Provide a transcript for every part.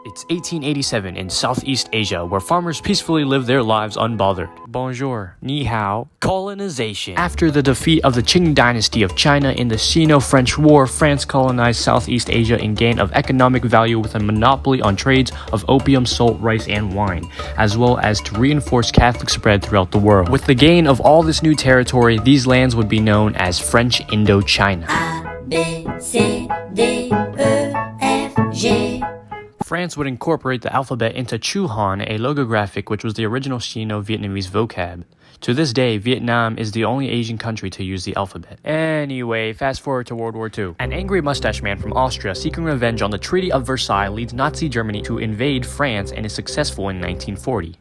It's 1887 in Southeast Asia, where farmers peacefully live their lives unbothered. Bonjour, ni hao. Colonization. After the defeat of the Qing dynasty of China in the Sino-French War, France colonized Southeast Asia in gain of economic value with a monopoly on trades of opium, salt, rice, and wine, as well as to reinforce Catholic spread throughout the world. With the gain of all this new territory, these lands would be known as French Indochina. A, B, C, D, E, F, G. France would incorporate the alphabet into Chuhan, a logographic which was the original Sino-Vietnamese vocab. To this day, Vietnam is the only Asian country to use the alphabet. Anyway, fast forward to World War II. An angry mustache man from Austria seeking revenge on the Treaty of Versailles leads Nazi Germany to invade France and is successful in 1940.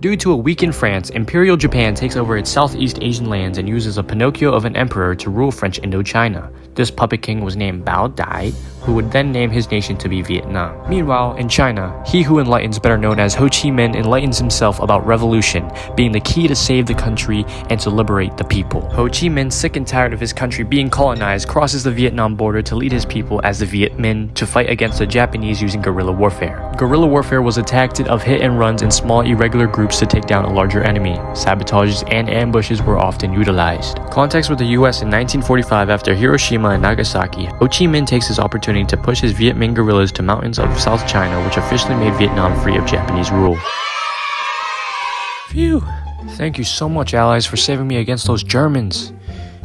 Due to a weakened France, Imperial Japan takes over its Southeast Asian lands and uses a Pinocchio of an emperor to rule French Indochina. This puppet king was named Bao Dai, who would then name his nation to be Vietnam. Meanwhile, in China, he who enlightens, better known as Ho Chi Minh, enlightens himself about revolution, being the key to save the country and to liberate the people. Ho Chi Minh, sick and tired of his country being colonized, crosses the Vietnam border to lead his people as the Viet Minh to fight against the Japanese using guerrilla warfare. Guerrilla warfare was a tactic of hit and runs in small irregular groups to take down a larger enemy. Sabotages and ambushes were often utilized. Contacts with the US in 1945 after Hiroshima and Nagasaki, Ho Chi Minh takes his opportunity to push his Viet Minh guerrillas to mountains of South China, which officially made Vietnam free of Japanese rule. Phew! Thank you so much, allies, for saving me against those Germans.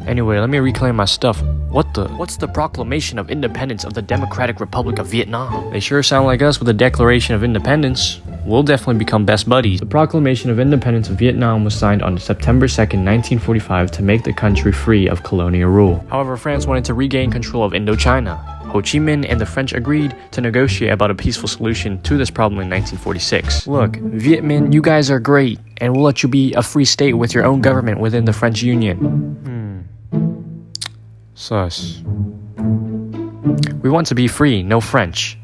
Anyway, let me reclaim my stuff. What's the Proclamation of Independence of the Democratic Republic of Vietnam? They sure sound like us with a Declaration of Independence. We'll definitely become best buddies. The Proclamation of Independence of Vietnam was signed on September 2nd, 1945 to make the country free of colonial rule. However, France wanted to regain control of Indochina. Ho Chi Minh and the French agreed to negotiate about a peaceful solution to this problem in 1946. Look, Viet Minh, you guys are great, and we'll let you be a free state with your own government within the French Union. Sus. We want to be free, no French.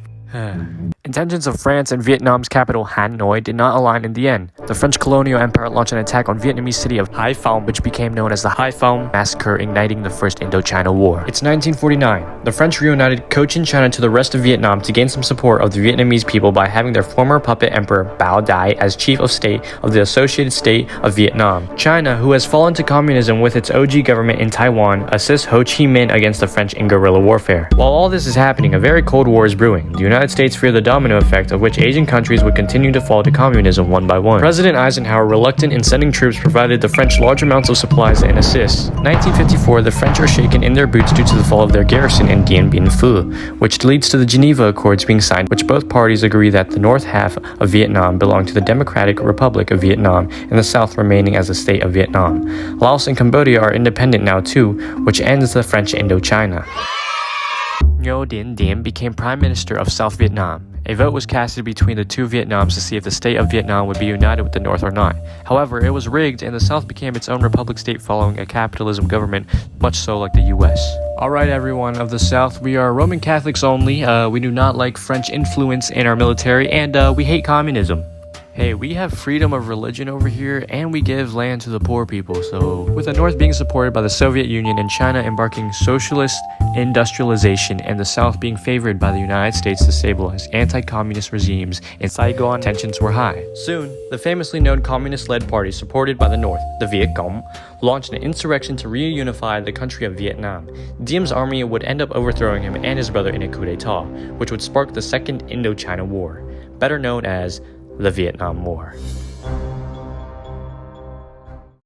Intentions of France and Vietnam's capital Hanoi did not align in the end. The French colonial empire launched an attack on Vietnamese city of Hai Phong, which became known as the Hai Phong Massacre, igniting the First Indochina War. It's 1949. The French reunited Cochinchina to the rest of Vietnam to gain some support of the Vietnamese people by having their former puppet emperor Bao Dai as chief of state of the Associated State of Vietnam. China, who has fallen to communism with its OG government in Taiwan, assists Ho Chi Minh against the French in guerrilla warfare. While all this is happening, a very cold war is brewing. The United States fear the domino effect of which Asian countries would continue to fall to communism one by one. President Eisenhower, reluctant in sending troops, provided the French large amounts of supplies and assists. 1954, the French are shaken in their boots due to the fall of their garrison in Dien Bien Phu, which leads to the Geneva Accords being signed, which both parties agree that the north half of Vietnam belonged to the Democratic Republic of Vietnam and the south remaining as the state of Vietnam. Laos and Cambodia are independent now too, which ends the French Indochina. Ngo Dinh Diem became Prime Minister of South Vietnam. A vote was casted between the two Vietnams to see if the state of Vietnam would be united with the North or not. However, it was rigged and the South became its own republic state following a capitalism government, much so like the US. Alright everyone of the South, we are Roman Catholics only, we do not like French influence in our military, and we hate communism. Hey, we have freedom of religion over here, and we give land to the poor people, so... With the North being supported by the Soviet Union and China embarking socialist industrialization and the South being favored by the United States to stabilize anti-communist regimes in Saigon, tensions were high. Soon, the famously known communist-led party supported by the North, the Viet Cong, launched an insurrection to reunify the country of Vietnam. Diem's army would end up overthrowing him and his brother in a coup d'etat, which would spark the Second Indochina War, better known as the Vietnam War.